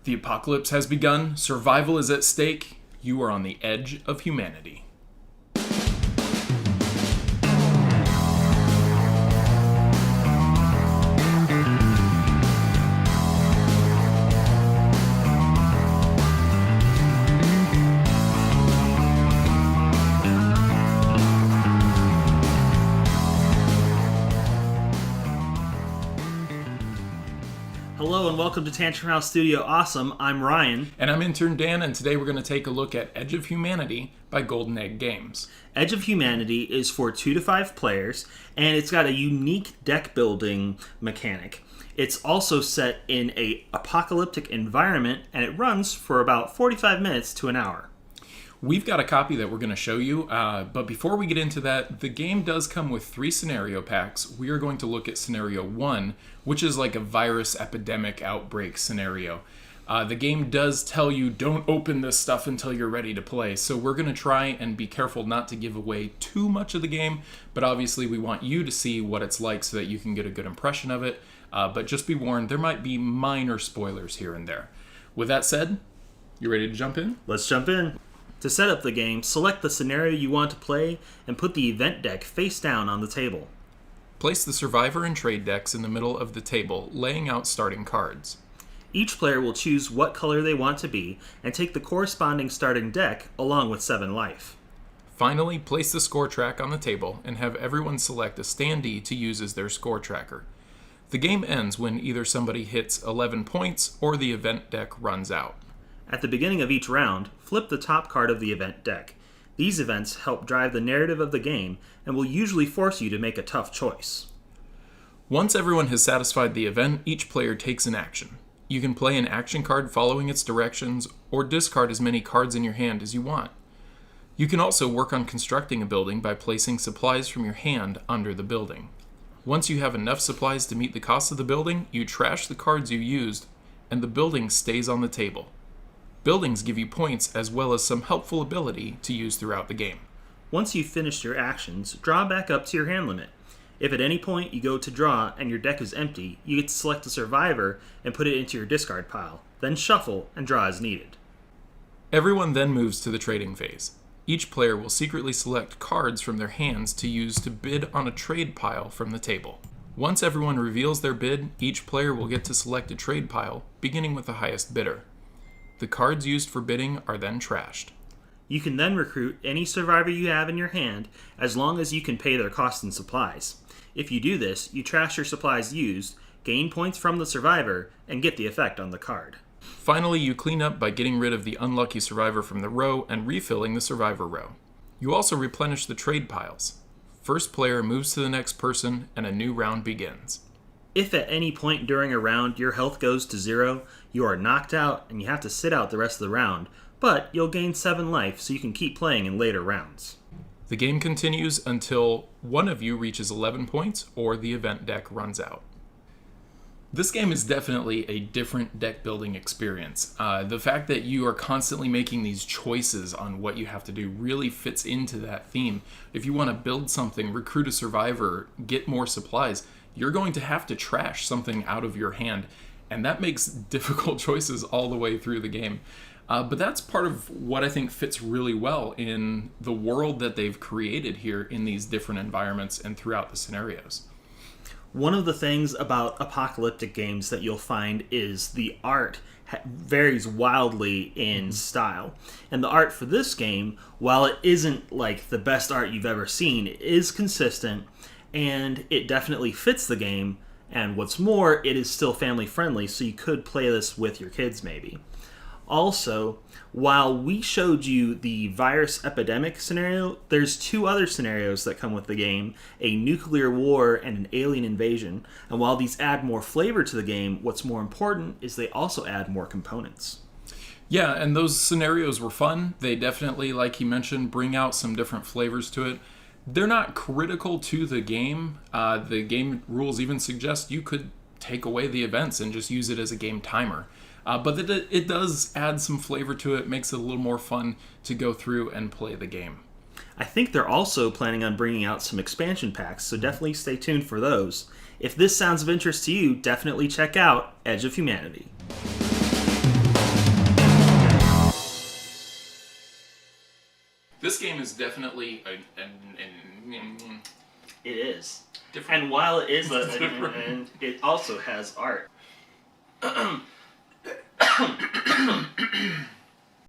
The apocalypse has begun, survival is at stake, you are on the edge of humanity. Hello and welcome to Tantrum House Studio Awesome. I'm Ryan. And I'm Intern Dan, and today we're going to take a look at Edge of Humanity by Golden Egg Games. Edge of Humanity is for 2 to 5 players, and it's got a unique deck building mechanic. It's also set in an apocalyptic environment, and it runs for about 45 minutes to an hour. We've got a copy that we're going to show you, but before we get into that, the game does come with 3 scenario packs. We are going to look at scenario 1, which is like a virus epidemic outbreak scenario. The game does tell you don't open this stuff until you're ready to play, so we're going to try and be careful not to give away too much of the game, but obviously we want you to see what it's like so that you can get a good impression of it, but just be warned, there might be minor spoilers here and there. With that said, you ready to jump in? Let's jump in. To set up the game, select the scenario you want to play and put the event deck face down on the table. Place the survivor and trade decks in the middle of the table, laying out starting cards. Each player will choose what color they want to be and take the corresponding starting deck along with 7 life. Finally, place the score track on the table and have everyone select a standee to use as their score tracker. The game ends when either somebody hits 11 points or the event deck runs out. At the beginning of each round, flip the top card of the event deck. These events help drive the narrative of the game and will usually force you to make a tough choice. Once everyone has satisfied the event, each player takes an action. You can play an action card following its directions, or discard as many cards in your hand as you want. You can also work on constructing a building by placing supplies from your hand under the building. Once you have enough supplies to meet the cost of the building, you trash the cards you used, and the building stays on the table. Buildings give you points as well as some helpful ability to use throughout the game. Once you've finished your actions, draw back up to your hand limit. If at any point you go to draw and your deck is empty, you get to select a survivor and put it into your discard pile, then shuffle and draw as needed. Everyone then moves to the trading phase. Each player will secretly select cards from their hands to use to bid on a trade pile from the table. Once everyone reveals their bid, each player will get to select a trade pile, beginning with the highest bidder. The cards used for bidding are then trashed. You can then recruit any survivor you have in your hand as long as you can pay their cost in supplies. If you do this, you trash your supplies used, gain points from the survivor, and get the effect on the card. Finally, you clean up by getting rid of the unlucky survivor from the row and refilling the survivor row. You also replenish the trade piles. First player moves to the next person and a new round begins. If at any point during a round your health goes to 0, you are knocked out and you have to sit out the rest of the round, but you'll gain 7 life so you can keep playing in later rounds. The game continues until one of you reaches 11 points or the event deck runs out. This game is definitely a different deck building experience. The fact that you are constantly making these choices on what you have to do really fits into that theme. If you want to build something, recruit a survivor, get more supplies, you're going to have to trash something out of your hand, and that makes difficult choices all the way through the game. But that's part of what I think fits really well in the world that they've created here in these different environments and throughout the scenarios. One of the things about apocalyptic games that you'll find is the art varies wildly in style. And the art for this game, while it isn't like the best art you've ever seen, is consistent, and it definitely fits the game, and what's more, it is still family friendly, so you could play this with your kids maybe. Also, while we showed you the virus epidemic scenario, there's 2 other scenarios that come with the game, a nuclear war and an alien invasion, and while these add more flavor to the game, what's more important is they also add more components. Yeah, and those scenarios were fun. They definitely, like he mentioned, bring out some different flavors to it. They're not critical to the game. The game rules even suggest you could take away the events and just use it as a game timer. But it does add some flavor to it, makes it a little more fun to go through and play the game. I think they're also planning on bringing out some expansion packs, so definitely stay tuned for those. If this sounds of interest to you, definitely check out Edge of Humanity. This game is definitely It is. different. And while it is and it also has art.